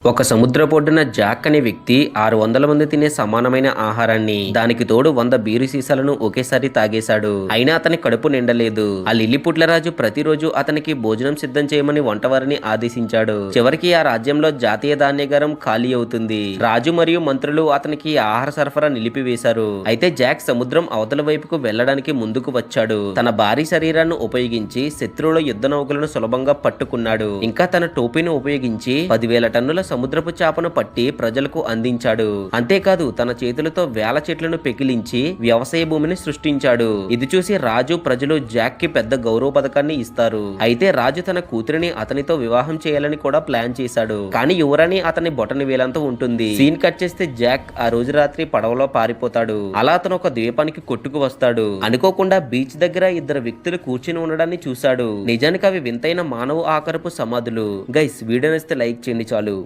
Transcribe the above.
ఒక సముద్రపొడ్డున జాక్ అనే వ్యక్తి 600 మంది తినే సమానమైన ఆహారాన్ని దానికి తోడు 100 బీరు సీసాలను ఒకేసారి తాగేశాడు. అయినా అతని కడుపు నిండలేదు. ఆ లిల్లీపుట్లరాజు ప్రతిరోజు అతనికి భోజనం సిద్ధం చేయమని వంటవారిని ఆదేశించాడు. చివరికి ఆ రాజ్యంలో జాతీయ ధాన్యాగారం ఖాళీ అవుతుంది. రాజు మరియు మంత్రులు అతనికి ఆహార సరఫరా నిలిపివేశారు. అయితే జాక్ సముద్రం అవతల వైపుకు వెళ్లడానికి ముందుకు వచ్చాడు. తన భారీ శరీరాన్ని ఉపయోగించి శత్రువుల యుద్ధ నౌకలను సులభంగా పట్టుకున్నాడు. ఇంకా తన టోపీని ఉపయోగించి 10,000 టన్నుల సముద్రపు చేపను పట్టి ప్రజలకు అందించాడు. అంతేకాదు తన చేతులతో వేల చెట్లను పెకిలించి వ్యవసాయ భూమిని సృష్టించాడు. ఇది చూసి రాజు ప్రజలు జాక్ కి పెద్ద గౌరవ పథకాన్ని ఇస్తారు. అయితే రాజు తన కూతురిని అతనితో వివాహం చేయాలని కూడా ప్లాన్ చేశాడు. కానీ యువరాణి అతని బొటని వేలంతో ఉంటుంది. సీన్ కట్ చేస్తే జాక్ ఆ రోజు రాత్రి పడవలో పారిపోతాడు. అలా అతను ఒక ద్వీపానికి కొట్టుకు వస్తాడు. అనుకోకుండా బీచ్ దగ్గర ఇద్దరు వ్యక్తులు కూర్చుని ఉండడాన్ని చూశాడు. నిజానికి అవి వింతైన మానవ ఆకారపు సమాధులు. గైస్ వీడియో నచ్చితే లైక్ చేయండి చాలు.